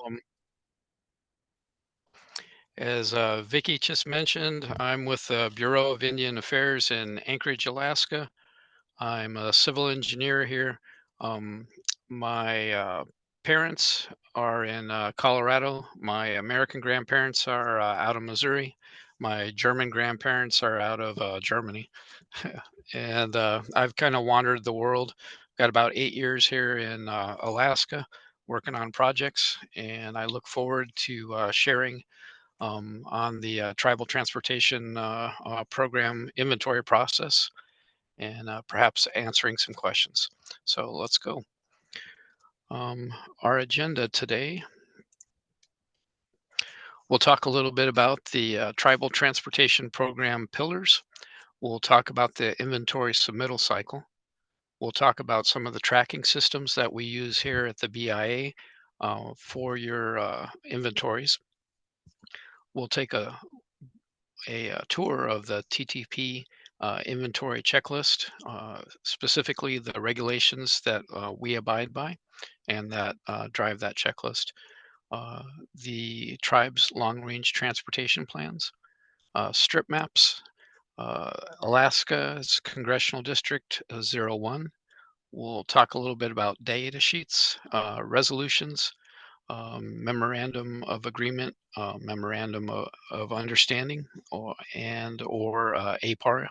Um, as Vicky just mentioned, I'm with the Bureau of Indian Affairs in Anchorage, Alaska. I'm a civil engineer here. Um, my parents are in Colorado. My American grandparents are out of Missouri. My German grandparents are out of Germany. And I've kind of wandered the world. Got about 8 years here in Alaska working on projects, and I look forward to sharing on the tribal transportation program inventory process and perhaps answering some questions. So let's go. Um, our agenda today, we'll talk a little bit about the tribal transportation program pillars. We'll talk about the inventory submittal cycle. We'll talk about some of the tracking systems that we use here at the BIA for your inventories. We'll take a tour of the TTP inventory checklist, specifically the regulations that we abide by and that drive that checklist. Uh, the tribe's long range transportation plans, strip maps, Alaska's Congressional District 01. We'll talk a little bit about data sheets, resolutions, memorandum of agreement, memorandum of understanding, or APAR.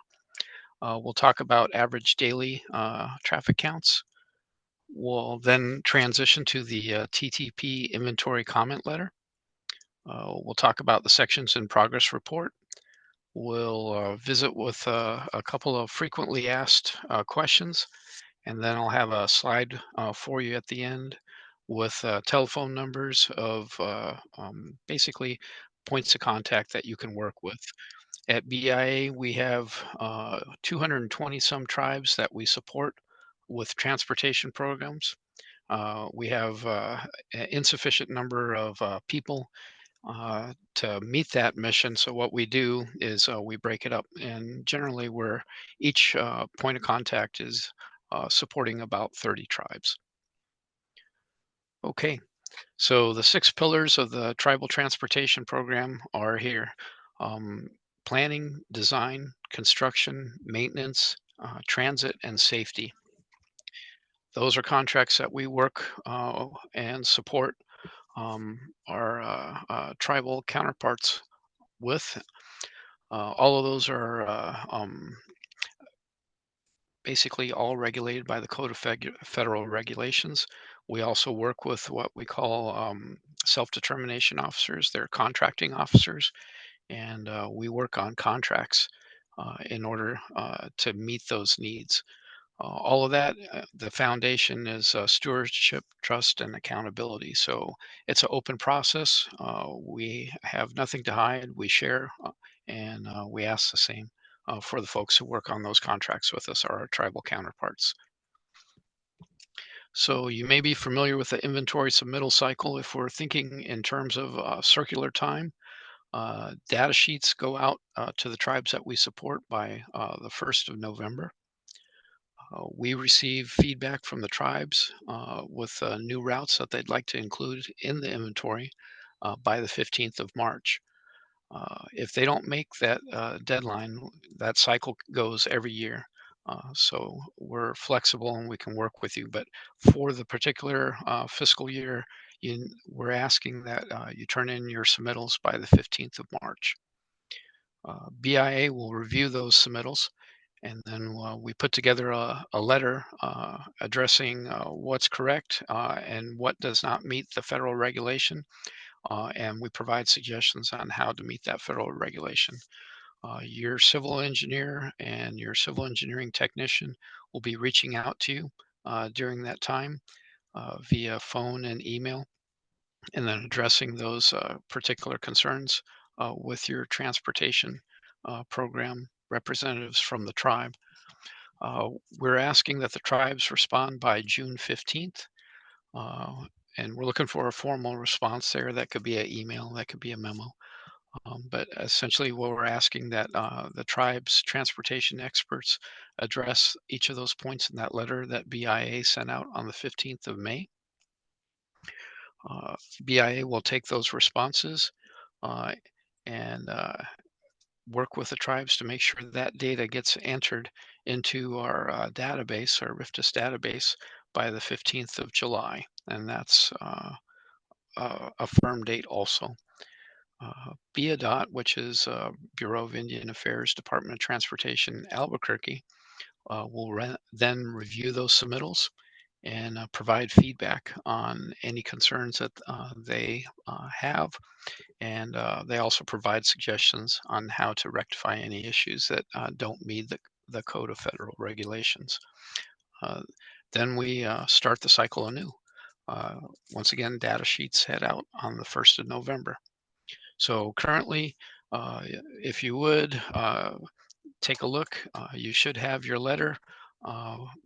We'll talk about average daily traffic counts. We'll then transition to the TTP inventory comment letter. We'll talk about the sections in progress report. We'll visit with a couple of frequently asked questions, and then I'll have a slide for you at the end with telephone numbers of basically points of contact that you can work with. At BIA, we have 220 some tribes that we support with transportation programs. We have an insufficient number of people to meet that mission. So what we do is we break it up, and generally, we're each point of contact is supporting about 30 tribes. Okay, so the 6 pillars of the tribal transportation program are here: um, planning, design, construction, maintenance, transit, and safety. Those are contracts that we work and support our tribal counterparts with. All of those are basically all regulated by the Code of Federal Regulations. We also work with what we call self-determination officers. They're contracting officers, and we work on contracts in order to meet those needs. All of that, the foundation is stewardship, trust, and accountability. So it's an open process. We have nothing to hide. We share, and we ask the same for the folks who work on those contracts with us, our tribal counterparts. So you may be familiar with the inventory submittal cycle. If we're thinking in terms of circular time, data sheets go out to the tribes that we support by the 1st of November. We receive feedback from the tribes with new routes that they'd like to include in the inventory by the 15th of March. If they don't make that deadline, that cycle goes every year. So we're flexible and we can work with you. But for the particular fiscal year, we're asking that you turn in your submittals by the 15th of March. BIA will review those submittals, and then we put together a letter addressing what's correct and what does not meet the federal regulation, and we provide suggestions on how to meet that federal regulation. Your civil engineer and your civil engineering technician will be reaching out to you during that time via phone and email, and then addressing those particular concerns with your transportation program representatives from the tribe. Uh, we're asking that the tribes respond by June 15th, uh, and we're looking for a formal response there. That could be an email, that could be a memo. But essentially, what we're asking that the tribe's transportation experts address each of those points in that letter that BIA sent out on the 15th of May. Uh, BIA will take those responses uh, and work with the tribes to make sure that data gets entered into our database, our RIFDS database, by the 15th of July. And that's a firm date also. BIADOT, which is Bureau of Indian Affairs, Department of Transportation, Albuquerque, will then review those submittals and provide feedback on any concerns that they have. And they also provide suggestions on how to rectify any issues that don't meet the Code of Federal Regulations. Uh, then we start the cycle anew. Uh, Once again, data sheets head out on the 1st of November. So currently, if you would take a look, you should have your letter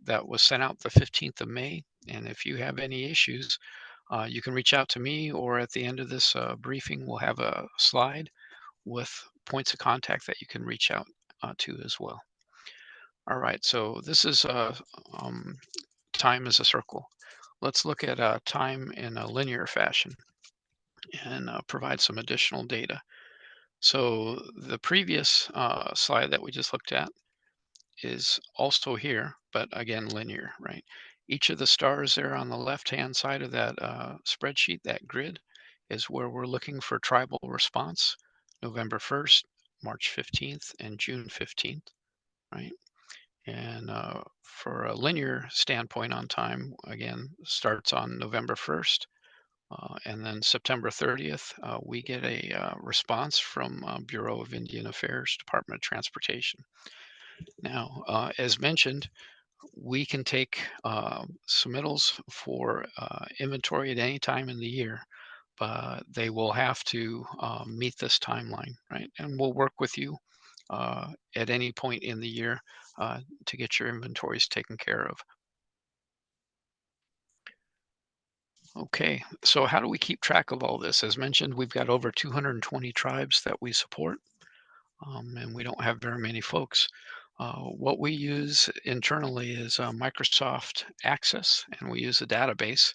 that was sent out the 15th of May. And if you have any issues, you can reach out to me, or at the end of this briefing, we'll have a slide with points of contact that you can reach out to as well. All right, so this is um, time as a circle. Let's look at time in a linear fashion and provide some additional data. So the previous slide that we just looked at is also here, but again, linear, right? Each of the stars there on the left-hand side of that spreadsheet, that grid, is where we're looking for tribal response, November 1st, March 15th, and June 15th, right? And for a linear standpoint on time, again, starts on November 1st, and then September 30th, we get a response from Bureau of Indian Affairs, Department of Transportation. Now, as mentioned, we can take submittals for inventory at any time in the year, but they will have to meet this timeline, right? And we'll work with you at any point in the year to get your inventories taken care of. Okay, so how do we keep track of all this? As mentioned, we've got over 220 tribes that we support, and we don't have very many folks. What we use internally is Microsoft Access, and we use a database.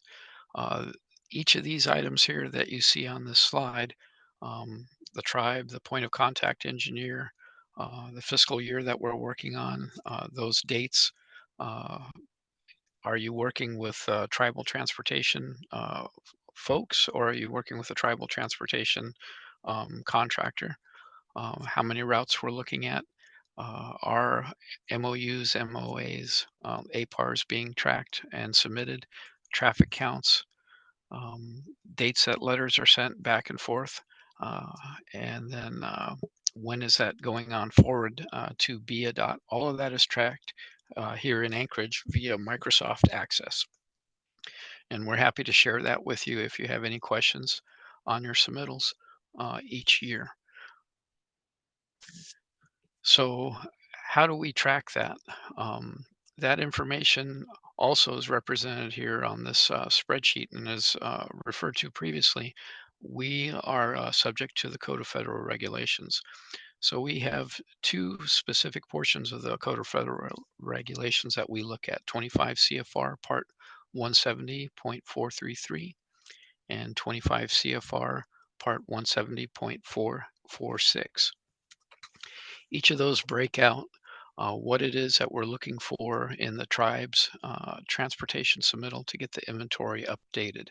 Uh, each of these items here that you see on this slide, the tribe, the point of contact engineer, the fiscal year that we're working on, those dates. Uh, are you working with tribal transportation folks, or are you working with a tribal transportation contractor? How many routes we're looking at? Are MOUs, MOAs, APARs being tracked and submitted? Traffic counts, dates that letters are sent back and forth, uh, and then when is that going on forward to BIA. All of that is tracked here in Anchorage via Microsoft Access. And we're happy to share that with you if you have any questions on your submittals each year. So how do we track that? Um, that information also is represented here on this spreadsheet, and as referred to previously, we are subject to the Code of Federal Regulations. So we have two specific portions of the Code of Federal Regulations that we look at: 25 CFR Part 170.433 and 25 CFR Part 170.446. Each of those break out what it is that we're looking for in the tribe's transportation submittal to get the inventory updated.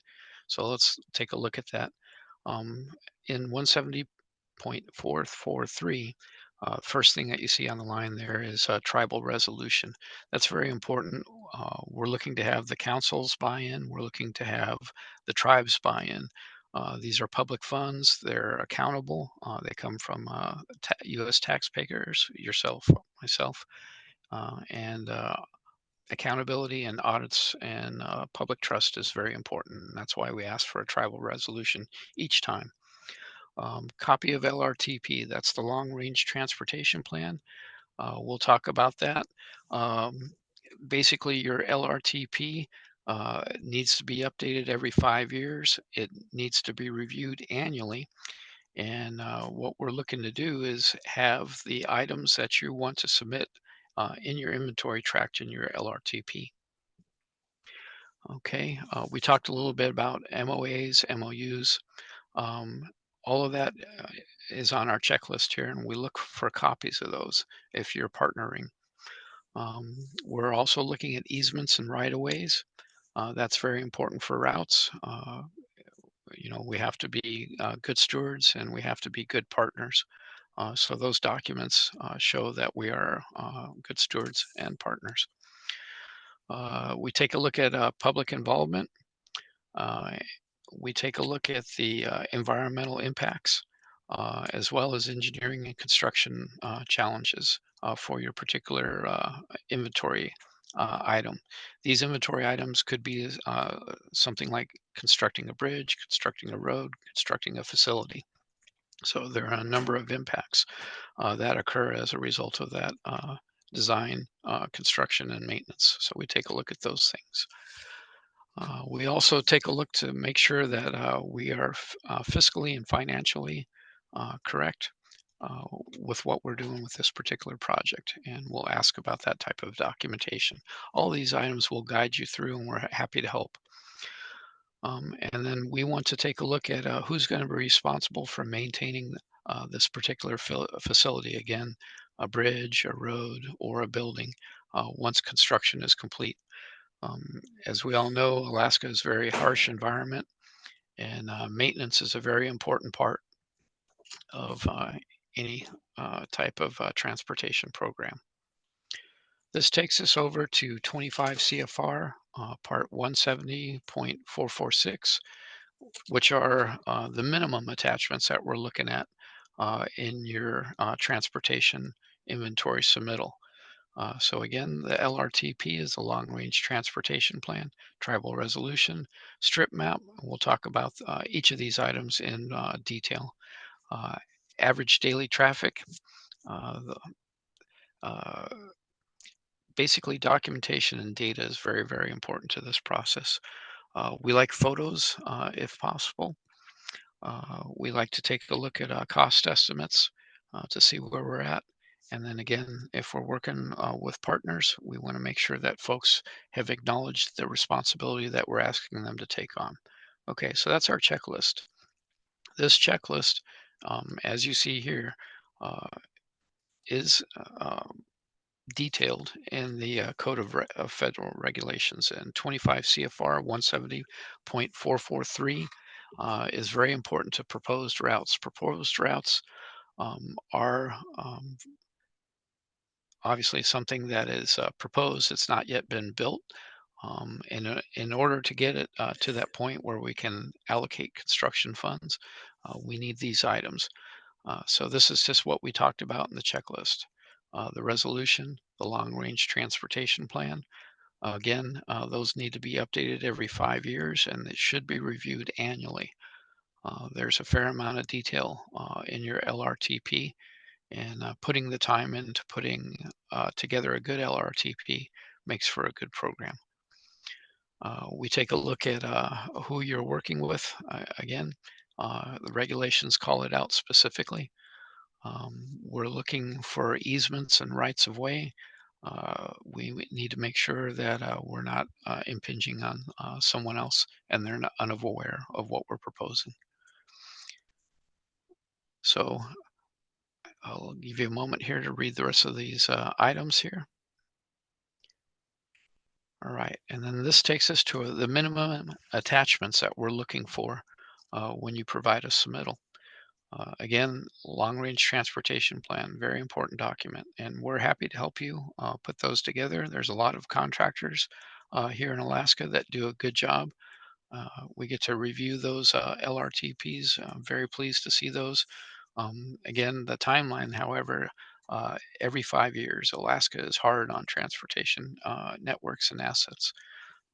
So let's take a look at that. Um, in 170.443, first thing that you see on the line there is tribal resolution. That's very important. We're looking to have the council's buy-in. We're looking to have the tribe's buy-in. These are public funds. They're accountable. They come from U.S. taxpayers, yourself, myself, and accountability and audits and public trust is very important. And that's why we ask for a tribal resolution each time. Copy of LRTP, that's the Long Range Transportation Plan. We'll talk about that. Um, Basically, your LRTP needs to be updated every 5 years. It needs to be reviewed annually. And what we're looking to do is have the items that you want to submit in your inventory tracked in your LRTP. Okay, we talked a little bit about MOAs, MOUs. Um, all of that is on our checklist here, and we look for copies of those if you're partnering. We're also looking at easements and right-of-ways. That's very important for routes. We have to be good stewards and we have to be good partners. So those documents show that we are good stewards and partners. We take a look at public involvement. Uh, we take a look at the environmental impacts as well as engineering and construction challenges for your particular inventory item. These inventory items could be something like constructing a bridge, constructing a road, constructing a facility. So there are a number of impacts that occur as a result of that design, construction, and maintenance. So we take a look at those things. We also take a look to make sure that we are fiscally and financially correct uh, with what we're doing with this particular project. And we'll ask about that type of documentation. All these items will guide you through, and we're happy to help. And then we want to take a look at who's going to be responsible for maintaining this particular facility. Again, a bridge, a road, or a building once construction is complete. As we all know, Alaska is a very harsh environment, and maintenance is a very important part of any type of transportation program. This takes us over to 25 CFR, Part 170.446, which are the minimum attachments that we're looking at in your transportation inventory submittal. So again, the LRTP is the Long Range Transportation Plan, Tribal Resolution, Strip Map. We'll talk about each of these items in detail. Uh, Average daily traffic, the, uh, basically documentation and data is very, very important to this process. We like photos if possible. We like to take a look at cost estimates to see where we're at. And then again, if we're working with partners, we want to make sure that folks have acknowledged the responsibility that we're asking them to take on. Okay, so that's our checklist. This checklist, as you see here, uh, is detailed in the Code of Federal Regulations, and 25 CFR 170.443 is very important to proposed routes. Proposed routes are obviously something that is proposed. It's not yet been built. In order to get it to that point where we can allocate construction funds, we need these items. So this is just what we talked about in the checklist. The resolution, the long-range transportation plan. Again, those need to be updated every 5 years, and it should be reviewed annually. There's a fair amount of detail in your LRTP, and putting the time into putting together a good LRTP makes for a good program. We take a look at who you're working with. Again, the regulations call it out specifically. We're looking for easements and rights of way. We need to make sure that we're not impinging on someone else and they're not unaware of what we're proposing. So I'll give you a moment here to read the rest of these items here. All right, and then this takes us to the minimum attachments that we're looking for when you provide a submittal. Again, long-range transportation plan, very important document, and we're happy to help you put those together. There's a lot of contractors here in Alaska that do a good job. We get to review those LRTPs. I'm very pleased to see those. Again, the timeline, however, every 5 years, Alaska is hard on transportation networks and assets,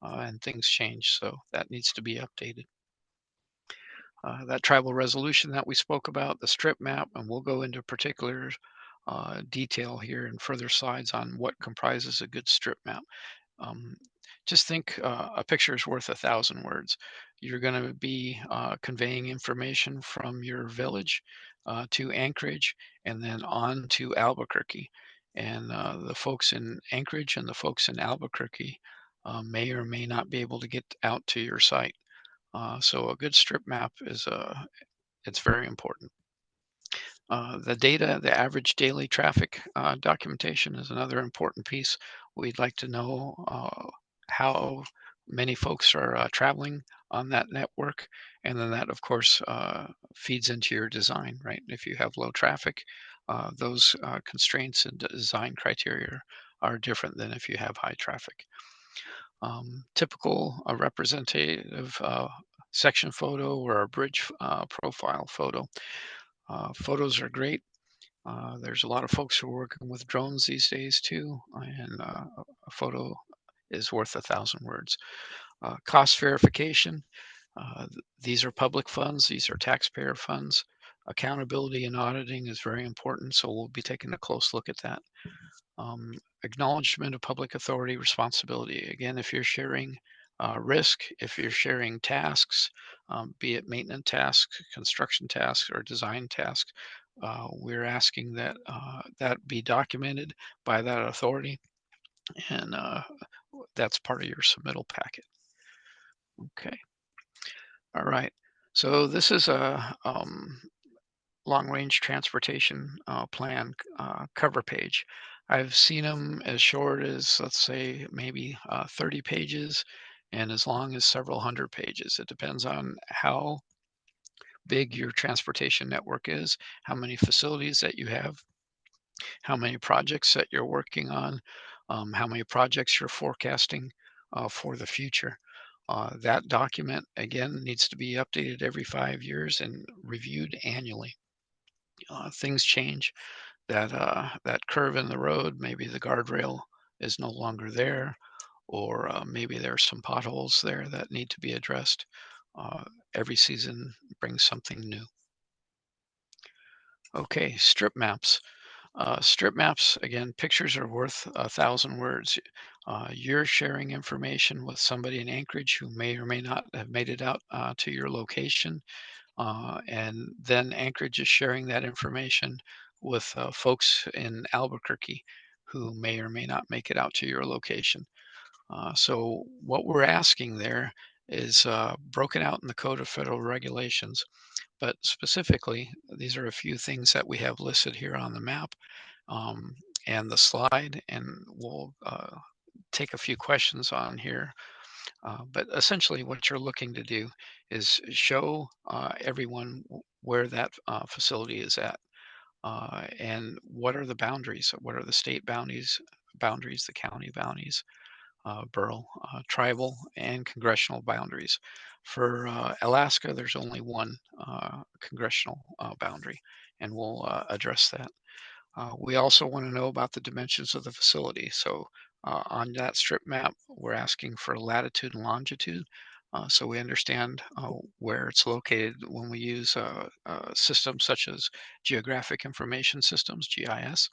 and things change, so that needs to be updated. That tribal resolution that we spoke about, the strip map, and we'll go into particular detail here in further slides on what comprises a good strip map. Um, just think a picture is worth 1,000 words. You're going to be conveying information from your village to Anchorage and then on to Albuquerque. And the folks in Anchorage and the folks in Albuquerque may or may not be able to get out to your site. So a good strip map is it's very important. The data, the average daily traffic documentation is another important piece. We'd like to know how many folks are traveling on that network. And then that, of course, feeds into your design, right? If you have low traffic, those constraints and design criteria are different than if you have high traffic. Typical representative section photo or a bridge profile photo. Photos are great. There's a lot of folks who are working with drones these days too, and a photo is worth 1,000 words. Cost verification. These are public funds. These are taxpayer funds. Accountability and auditing is very important, so we'll be taking a close look at that. Acknowledgement of public authority responsibility. Again, if you're sharing risk, if you're sharing tasks, be it maintenance tasks, construction tasks, or design tasks, we're asking that that be documented by that authority, and that's part of your submittal packet. Okay. All right. So this is a long-range transportation plan cover page. I've seen them as short as, let's say, maybe 30 pages and as long as several hundred pages. It depends on how big your transportation network is, how many facilities that you have, how many projects that you're working on, how many projects you're forecasting for the future. That document, again, needs to be updated every 5 years and reviewed annually. Things change. That curve in the road, maybe the guardrail is no longer there, or maybe there are some potholes there that need to be addressed. Uh, every season brings something new. Okay, strip maps. Strip maps, again, pictures are worth 1,000 words. You're sharing information with somebody in Anchorage who may or may not have made it out to your location. And then Anchorage is sharing that information with folks in Albuquerque who may or may not make it out to your location. So what we're asking there is broken out in the Code of Federal Regulations, but specifically, these are a few things that we have listed here on the map um, and the slide, and we'll take a few questions on here. But essentially, what you're looking to do is show everyone where that facility is at, and what are the boundaries, what are the state boundaries, the county boundaries, borough, tribal, and congressional boundaries. For Alaska, there's only one congressional boundary, and we'll address that. We also want to know about the dimensions of the facility. So on that strip map, we're asking for latitude and longitude. So we understand where it's located when we use systems such as geographic information systems, GIS,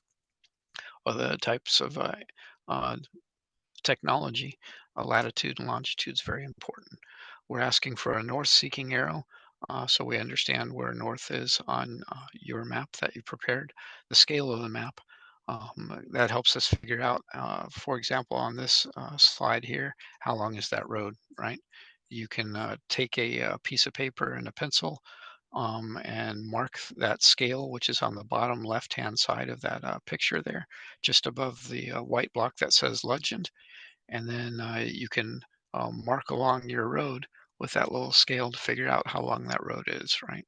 or the types of uh, technology. Latitude and longitude is very important. We're asking for a north-seeking arrow, so we understand where north is on your map that you prepared, the scale of the map. That helps us figure out, for example, on this slide here, how long is that road, right? You can take a piece of paper and a pencil and mark that scale, which is on the bottom left-hand side of that picture there, just above the white block that says legend. And then you can mark along your road with that little scale to figure out how long that road is, right?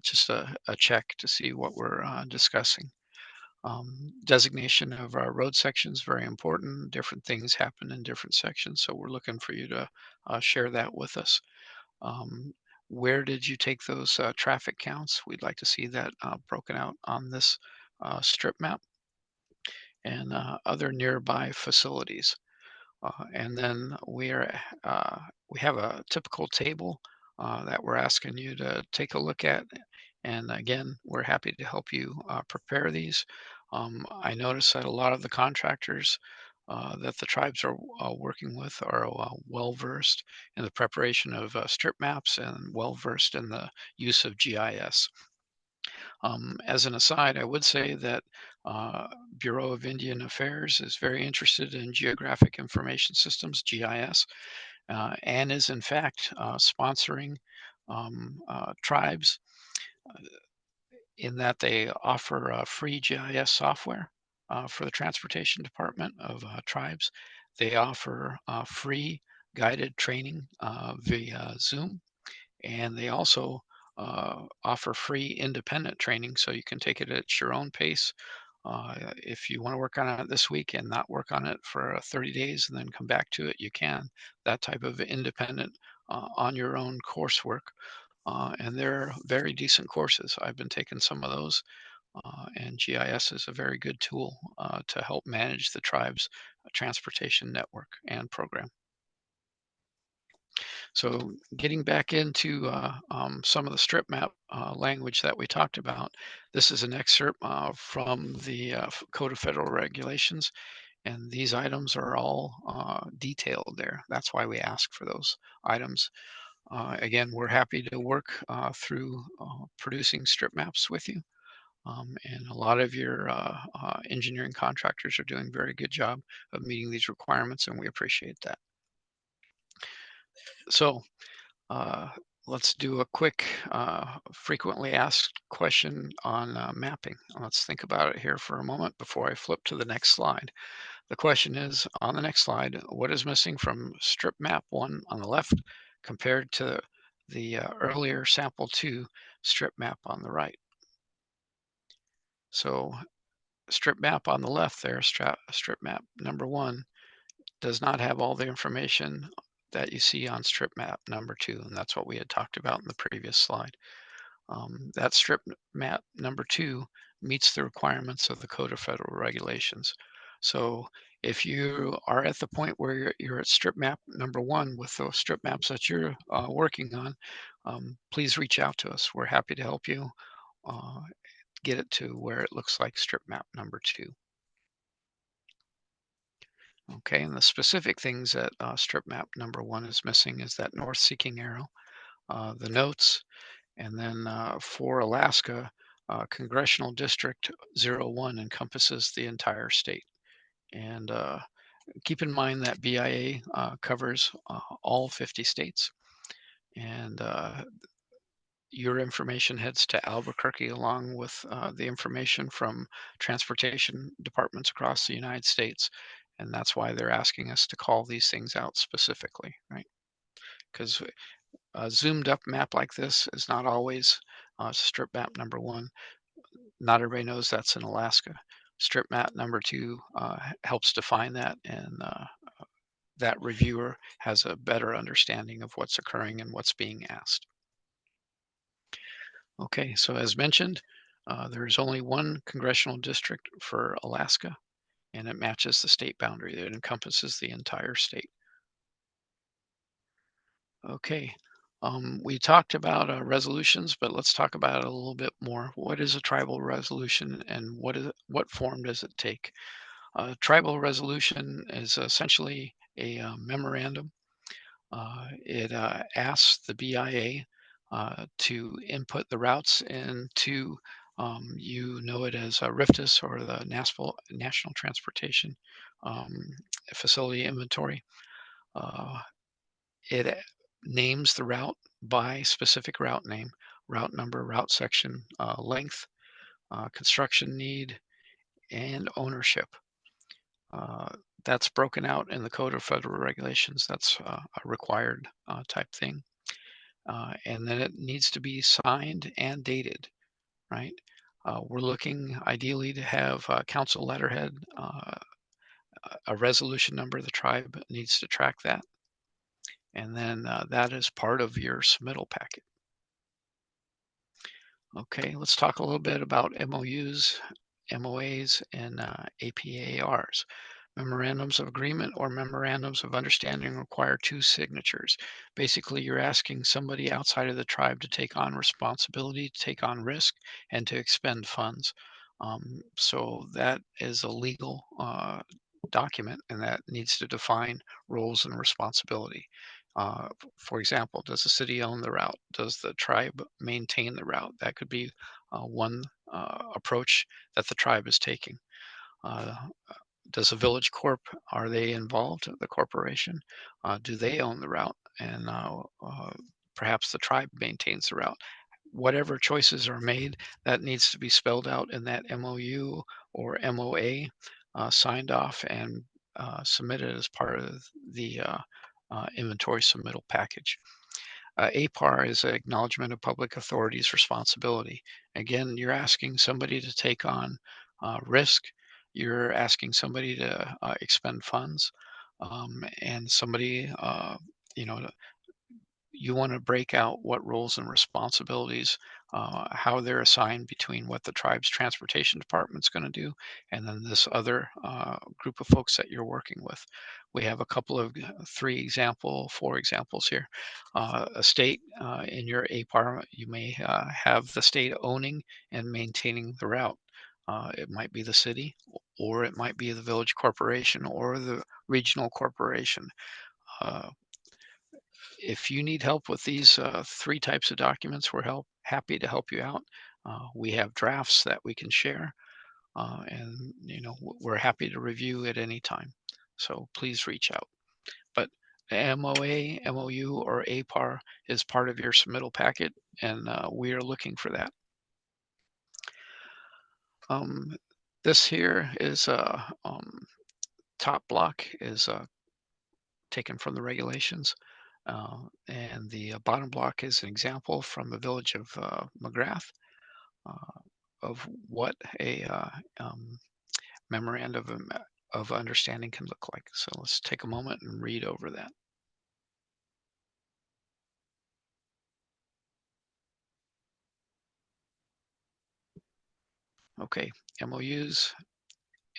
Just a check to see what we're discussing. Designation of our road sections, very important. Different things happen in different sections, so we're looking for you to share that with us. Um, where did you take those traffic counts? We'd like to see that broken out on this strip map and other nearby facilities. And then we have a typical table that we're asking you to take a look at. And again, we're happy to help you prepare these. I notice that a lot of the contractors that the tribes are working with are well versed in the preparation of strip maps and well versed in the use of GIS. As an aside, I would say that uh, Bureau of Indian Affairs is very interested in geographic information systems, GIS, and is in fact sponsoring tribes in that they offer free GIS software for the transportation department of tribes. They offer free guided training via Zoom, and they also offer free independent training so you can take it at your own pace. If you want to work on it this week and not work on it for 30 days and then come back to it, you can. That type of independent on your own coursework. And they're very decent courses. I've been taking some of those, and GIS is a very good tool to help manage the tribe's transportation network and program. So getting back into some of the strip map language that we talked about, this is an excerpt from the Code of Federal Regulations, and these items are all detailed there. That's why we ask for those items. Again, we're happy to work through producing strip maps with you. And a lot of your engineering contractors are doing a very good job of meeting these requirements, and we appreciate that. So uh, let's do a quick frequently asked question on mapping. Let's think about it here for a moment before I flip to the next slide. The question is on the next slide, what is missing from strip map 1 on the left compared to the earlier sample 2 strip map on the right? So strip map on the left there, strip map number 1, does not have all the information that you see on strip map number 2, and that's what we had talked about in the previous slide. That strip map number 2 meets the requirements of the Code of Federal Regulations. So if you are at the point where you're at strip map number 1 with those strip maps that you're working on, please reach out to us. We're happy to help you uh, get it to where it looks like strip map number 2. Okay, and the specific things that strip map number 1 is missing is that north seeking arrow, the notes, and then for Alaska, Congressional District 01 encompasses the entire state. And keep in mind that BIA covers all 50 states. And your information heads to Albuquerque along with the information from transportation departments across the United States. And that's why they're asking us to call these things out specifically, right? Because a zoomed up map like this is not always strip map number 1. Not everybody knows that's in Alaska. Strip map number 2 helps define that, and that reviewer has a better understanding of what's occurring and what's being asked. Okay, so as mentioned, there's only one congressional district for Alaska, and it matches the state boundary. It encompasses the entire state. Okay. We talked about resolutions, but let's talk about it a little bit more. What is a tribal resolution, and what form does it take? A tribal resolution is essentially a memorandum. It asks the BIA to input the routes into, you know it as RIFDS, or the National Transportation um, Facility Inventory. Uh, it names the route by specific route name, route number, route section, length, construction need, and ownership. Uh, that's broken out in the Code of Federal Regulations. That's a required type thing. And then it needs to be signed and dated, right? We're looking ideally to have a council letterhead, a resolution number. The tribe needs to track that. And then that is part of your submittal packet. Okay, let's talk a little bit about MOUs, MOAs, and APARs. Memorandums of agreement or memorandums of understanding require two signatures. Basically, you're asking somebody outside of the tribe to take on responsibility, to take on risk, and to expend funds. So that is a legal document, and that needs to define roles and responsibility. For example, does the city own the route? Does the tribe maintain the route? That could be one approach that the tribe is taking. Uh, does a village corp, are they involved, the corporation? Do they own the route? And perhaps the tribe maintains the route. Whatever choices are made, that needs to be spelled out in that MOU or MOA, signed off and submitted as part of the inventory submittal package. APAR is an acknowledgement of public authority's responsibility. Again, you're asking somebody to take on risk. You're asking somebody to expend funds, and somebody, you know, you want to break out what roles and responsibilities, how they're assigned between what the tribe's transportation department's going to do, and then this other group of folks that you're working with. We have a couple of four examples here. A state in your APAR, you may have the state owning and maintaining the route. It might be the city, or it might be the village corporation or the regional corporation. Uh, if you need help with these three types of documents, we're happy to help you out. We have drafts that we can share, and we're happy to review at any time. So please reach out. But MOA, MOU, or APAR is part of your submittal packet, and we are looking for that. Um, this here is top block is taken from the regulations. And the bottom block is an example from the village of McGrath uh, of what a memorandum of understanding can look like. So let's take a moment and read over that. Okay, MOUs,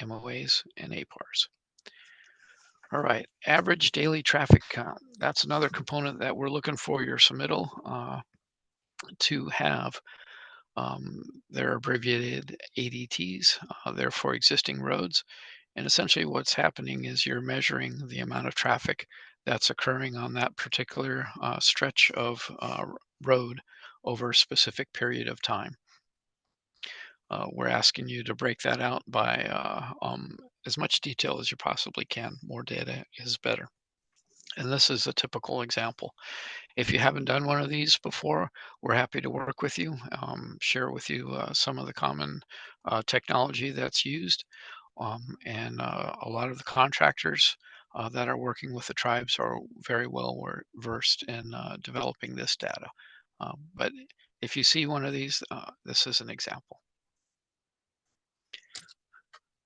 MOAs, and APARs. All right, average daily traffic count. That's another component that we're looking for your submittal to have. They're abbreviated ADTs. They're for existing roads. And essentially what's happening is you're measuring the amount of traffic that's occurring on that particular stretch of road over a specific period of time. We're asking you to break that out by as much detail as you possibly can. More data is better. And this is a typical example. If you haven't done one of these before, we're happy to work with you, share with you some of the common technology that's used. And a lot of the contractors that are working with the tribes are very well versed in developing this data. But if you see one of these, this is an example.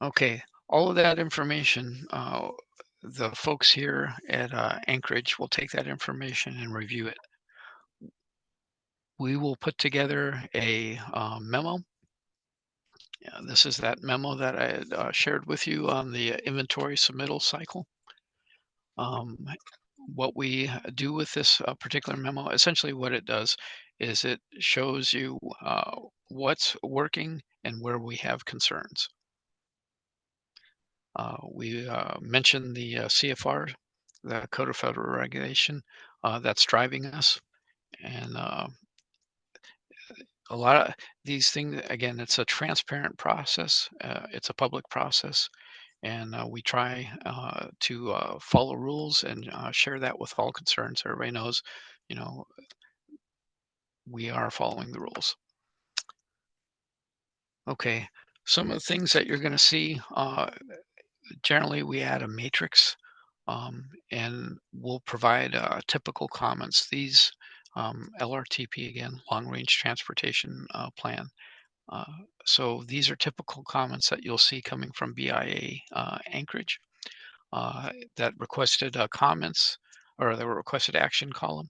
Okay, all of that information, the folks here at Anchorage will take that information and review it. We will put together a memo. Yeah, this is that memo that I had shared with you on the inventory submittal cycle. Um, what we do with this particular memo, essentially what it does is it shows you what's working and where we have concerns. We mentioned the CFR, the Code of Federal Regulation, that's driving us. And a lot of these things, again, it's a transparent process. It's a public process. And we try to follow rules and share that with all concerned so everybody knows, you know, we are following the rules. Okay, some of the things that you're going to see, generally we add a matrix and we'll provide typical comments. These LRTP, again, long range transportation plan. Uh, so these are typical comments that you'll see coming from BIA Anchorage. That requested comments or the requested action column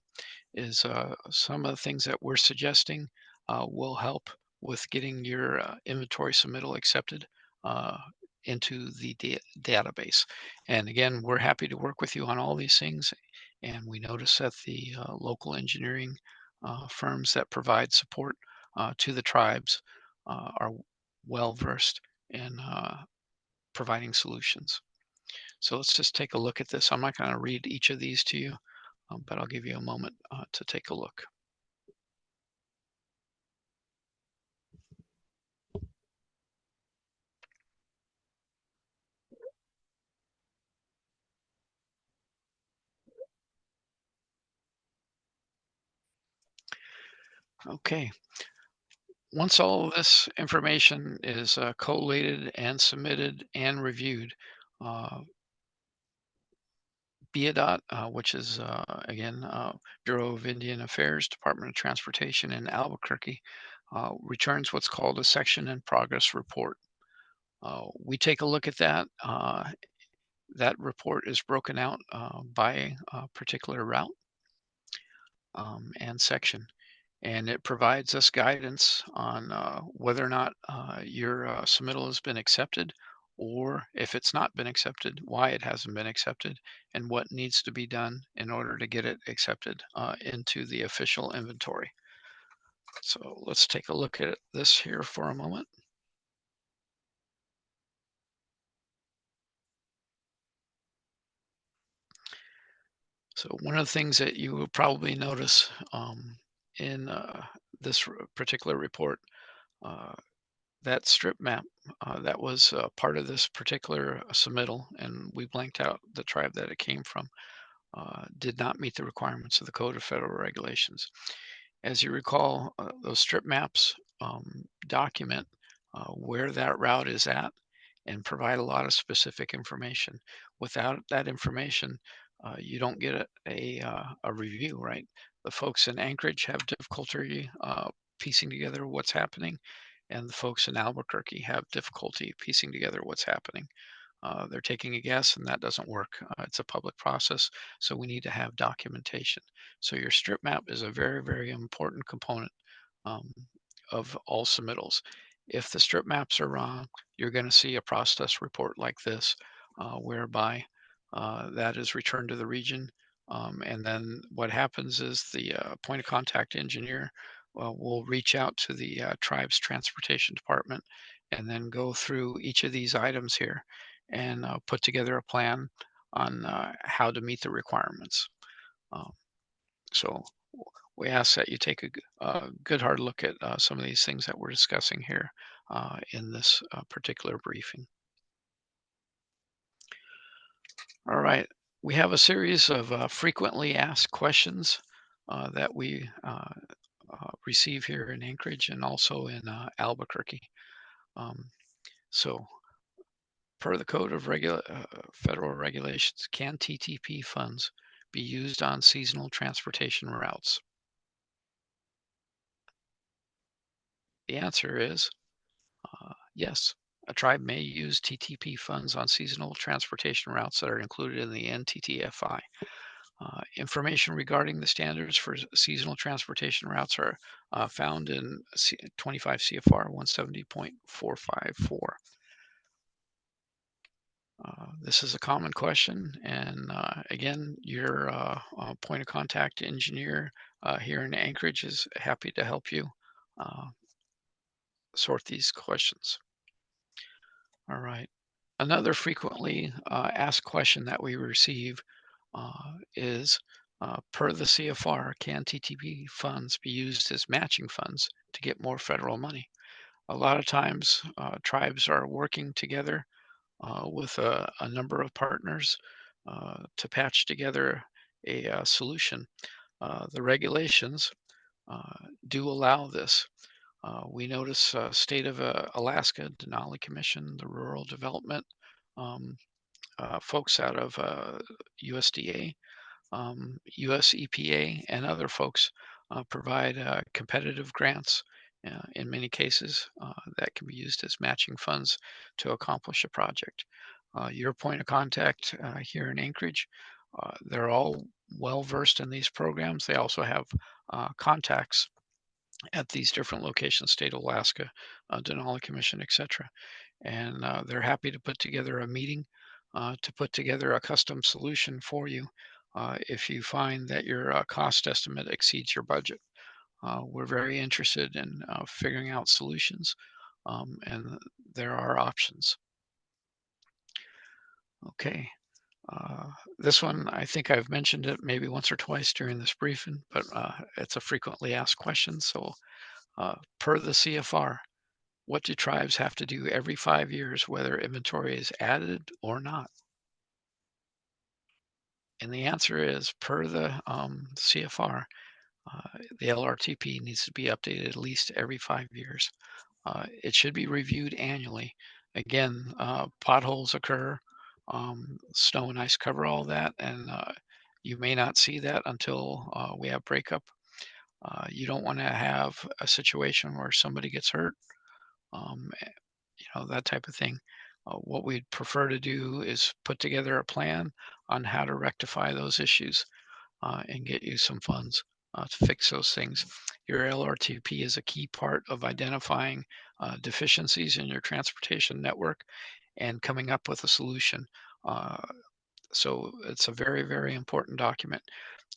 is some of the things that we're suggesting will help with getting your inventory submittal accepted uh, into the database. And again, we're happy to work with you on all these things. And we notice that the local engineering firms that provide support to the tribes are well versed in providing solutions. So let's just take a look at this. I'm not going to read each of these to you. but I'll give you a moment to take a look. Okay, once all of this information is collated and submitted and reviewed, uh, BIADOT, which is again Bureau of Indian Affairs, Department of Transportation in Albuquerque, returns what's called a section in progress report. We take a look at that. That report is broken out by a particular route and section, and it provides us guidance on whether or not your submittal has been accepted, or if it's not been accepted, why it hasn't been accepted, and what needs to be done in order to get it accepted into the official inventory. So let's take a look at this here for a moment. So one of the things that you will probably notice in this particular report, uh, that strip map that was part of this particular submittal, and we blanked out the tribe that it came from, did not meet the requirements of the Code of Federal Regulations. As you recall, those strip maps document where that route is at and provide a lot of specific information. Without that information, you don't get a review, right? The folks in Anchorage have difficulty piecing together what's happening, and the folks in Albuquerque have difficulty piecing together what's happening. They're taking a guess, and that doesn't work. It's a public process, so we need to have documentation. So your strip map is a very, very important component um, of all submittals. If the strip maps are wrong, you're going to see a process report like this, whereby that is returned to the region. And then what happens is the point of contact engineer will reach out to the tribe's transportation department and then go through each of these items here and put together a plan on how to meet the requirements. Um, so we ask that you take a good hard look at some of these things that we're discussing here in this particular briefing. All right, we have a series of frequently asked questions that we receive here in Anchorage and also in Albuquerque. Um, so per the Code of Federal Regulations, can TTP funds be used on seasonal transportation routes? The answer is yes. A tribe may use TTP funds on seasonal transportation routes that are included in the NTTFI. Information regarding the standards for seasonal transportation routes are found in 25 CFR 170.454. This is a common question, and again, your point of contact engineer here in Anchorage is happy to help you uh, sort these questions. All right. Another frequently asked question that we receive is per the CFR, can TTP funds be used as matching funds to get more federal money? A lot of times, tribes are working together with a number of partners to patch together a solution. The regulations do allow this. We notice state of Alaska, Denali Commission, the Rural Development um, folks out of USDA, US EPA, and other folks provide competitive grants in many cases that can be used as matching funds to accomplish a project. Your point of contact here in Anchorage, they're all well versed in these programs. They also have contacts at these different locations, state of Alaska, Denali Commission, etc. And they're happy to put together a meeting to put together a custom solution for you if you find that your cost estimate exceeds your budget. We're very interested in figuring out solutions, and there are options. Okay. This one, I think I've mentioned it maybe once or twice during this briefing, but it's a frequently asked question. So, per the CFR, what do tribes have to do every 5 years, whether inventory is added or not? And the answer is, per the CFR, the LRTP needs to be updated at least every 5 years. It should be reviewed annually. Again, potholes occur, snow and ice cover all that, and you may not see that until we have breakup. You don't want to have a situation where somebody gets hurt, um, eh, that type of thing. What we'd prefer to do is put together a plan on how to rectify those issues and get you some funds to fix those things. Your LRTP is a key part of identifying deficiencies in your transportation network and coming up with a solution. Uh, so it's a very, very important document.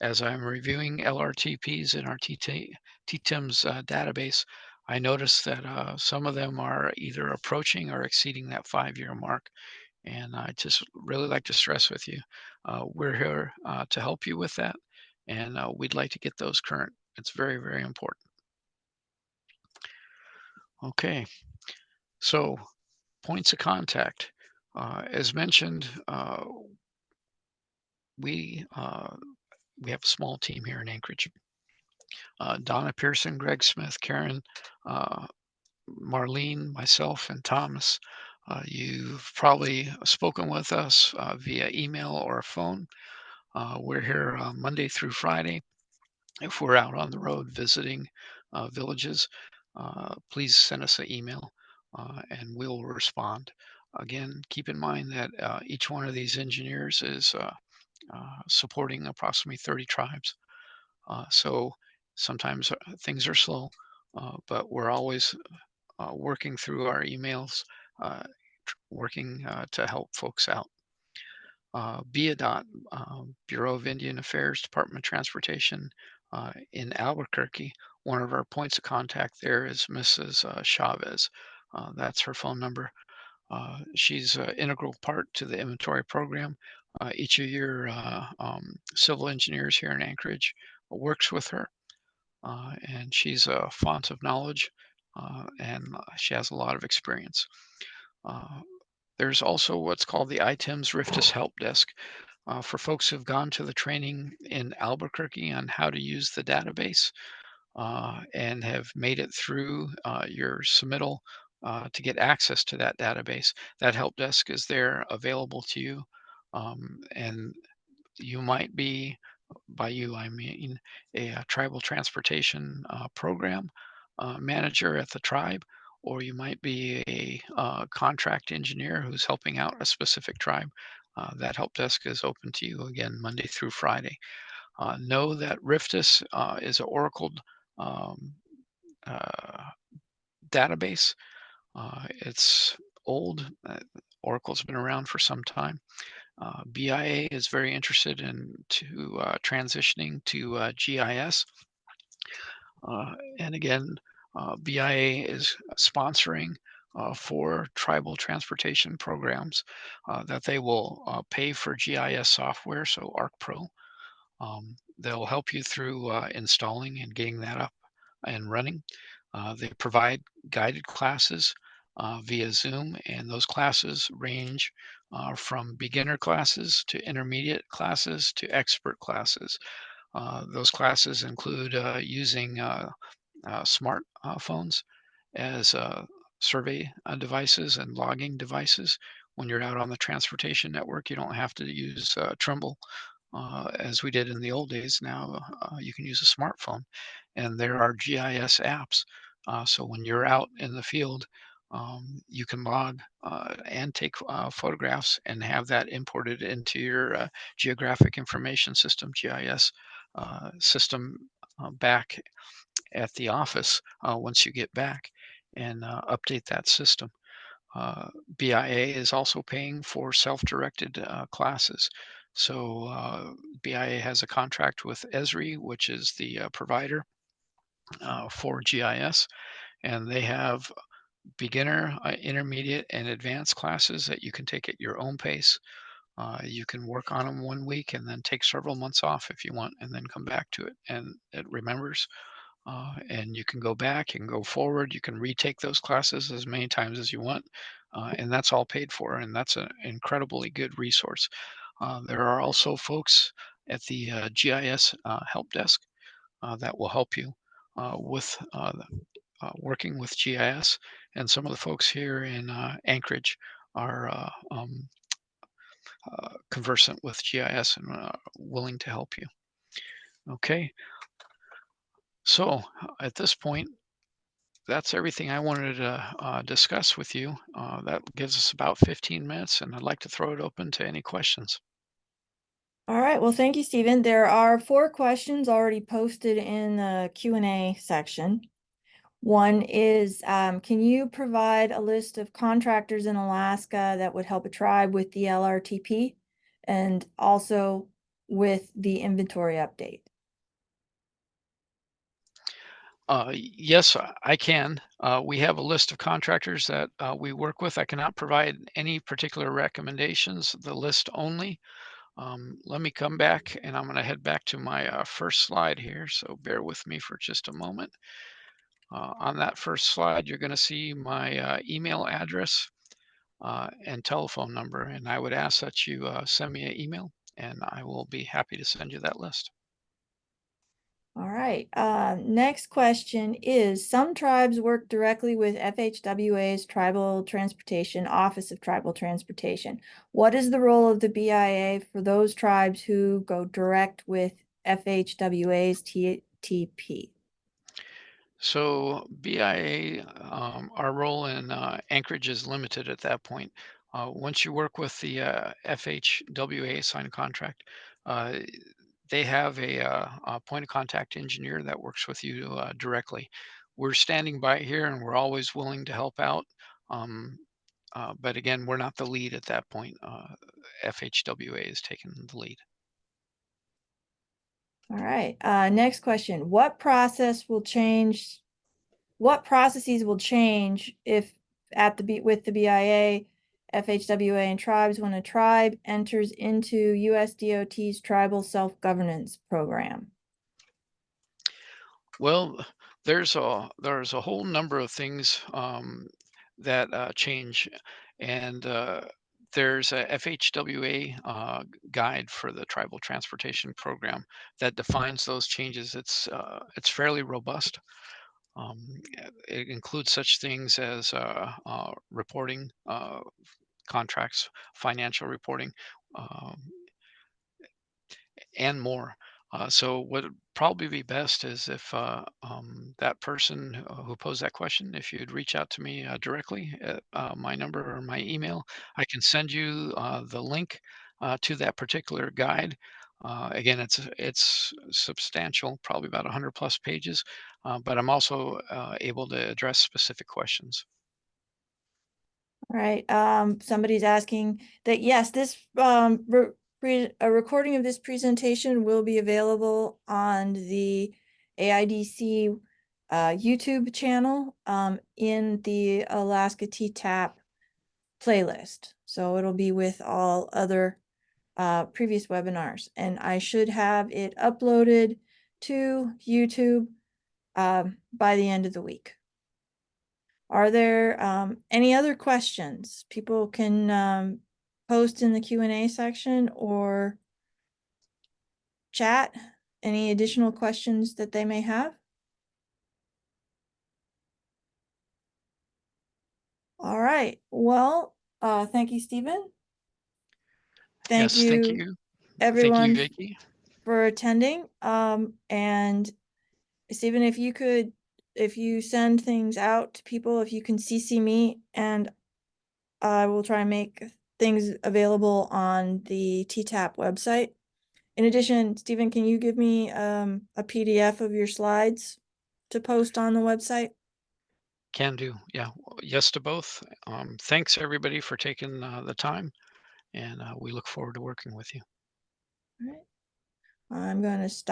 As I'm reviewing LRTPs in our TTIM's database, I noticed that some of them are either approaching or exceeding that 5-year mark. And I just really like to stress with you, we're here to help you with that, and we'd like to get those current. It's very, very important. Okay, so points of contact. As mentioned, we uh, we have a small team here in Anchorage. Donna Pearson, Greg Smith, Karen, uh, Marlene, myself, and Thomas. You've probably spoken with us via email or phone. We're here Monday through Friday. If we're out on the road visiting villages, please send us an email and we'll respond. Again, keep in mind that each one of these engineers is supporting approximately 30 tribes. So sometimes things are slow, but we're always working through our emails, uh, working to help folks out. BIADOT, Bureau of Indian Affairs, Department of Transportation in Albuquerque. One of our points of contact there is Mrs. Chavez. That's her phone number. She's an integral part to the inventory program. Each of your civil engineers here in Anchorage works with her, and she's a font of knowledge, and she has a lot of experience. Uh, there's also what's called the ITEMS RIFDS Help Desk for folks who've gone to the training in Albuquerque on how to use the database and have made it through your submittal to get access to that database. That help desk is there available to you. And you might be, by you, I mean a tribal transportation program manager at the tribe, or you might be a contract engineer who's helping out a specific tribe. That help desk is open to you again Monday through Friday. Know that RIFDS is an Oracle um, uh, database. It's old. Oracle's been around for some time. BIA is very interested in transitioning to GIS. And again, BIA is sponsoring 4 tribal transportation programs that they will pay for GIS software, so ArcPro. They'll help you through installing and getting that up and running. They provide guided classes via Zoom, and those classes range from beginner classes to intermediate classes to expert classes. Those classes include using smartphones as survey devices and logging devices. When you're out on the transportation network, you don't have to use Trimble as we did in the old days. Now you can use a smartphone, and there are GIS apps. So when you're out in the field, you can log and take photographs and have that imported into your geographic information system, GIS system, back at the office once you get back and update that system. Uh, BIA is also paying for self-directed classes. So BIA has a contract with Esri, which is the provider for GIS, and they have beginner, intermediate, and advanced classes that you can take at your own pace. You can work on them 1 week and then take several months off if you want, and then come back to it, and it remembers. And you can go back and go forward. You can retake those classes as many times as you want, and that's all paid for. And that's an incredibly good resource. There are also folks at the GIS help desk that will help you with working with GIS. And some of the folks here in Anchorage are conversant with GIS and willing to help you. Okay, so at this point, that's everything I wanted to discuss with you. That gives us about 15 minutes, and I'd like to throw it open to any questions. All right. Well, thank you, Stephen. There are 4 questions already posted in the Q&A section. One is, can you provide a list of contractors in Alaska that would help a tribe with the LRTP and also with the inventory update? Yes, I can. We have a list of contractors that we work with. I cannot provide any particular recommendations, the list only. Let me come back, and I'm going to head back to my first slide here, so bear with me for just a moment. On that first slide, you're going to see my email address and telephone number, and I would ask that you send me an email, and I will be happy to send you that list. All right. Next question is, some tribes work directly with FHWA's Tribal Transportation, Office of Tribal Transportation. What is the role of the BIA for those tribes who go direct with FHWA's TTP? So BIA, our role in Anchorage is limited at that point. Once you work with the FHWA signed contract, uh, they have a point of contact engineer that works with you directly. We're standing by here and we're always willing to help out. Um, but again, we're not the lead at that point. FHWA is taking the lead. All right. Next question. What processes will change if with the BIA, FHWA, and tribes when a tribe enters into USDOT's tribal self-governance program? Well, there's a whole number of things that change, and there's a FHWA guide for the tribal transportation program that defines those changes. It's fairly robust. It includes such things as reporting contracts, financial reporting. Um, and more. So what would probably be best is if that person who posed that question, if you'd reach out to me directly at my number or my email, I can send you the link to that particular guide. Again, it's substantial, probably about 100 plus pages, but I'm also able to address specific questions. All right. Somebody's asking that, yes, this a recording of this presentation will be available on the AIDC YouTube channel in the Alaska TTAP playlist. So it'll be with all other previous webinars, and I should have it uploaded to YouTube by the end of the week. Are there any other questions? People can post in the Q&A section or chat any additional questions that they may have. All right. Well, thank you, Stephen. Thank Yes, thank you, you. Thank you, everyone, Vicky. for attending. And Stephen, if you send things out to people, if you can CC me, and I will try and make things available on the TTAP website. In addition, Stephen, can you give me a PDF of your slides to post on the website? Can do. Yeah. Yes to both. Thanks everybody for taking the time, and we look forward to working with you. All right. I'm going to stop.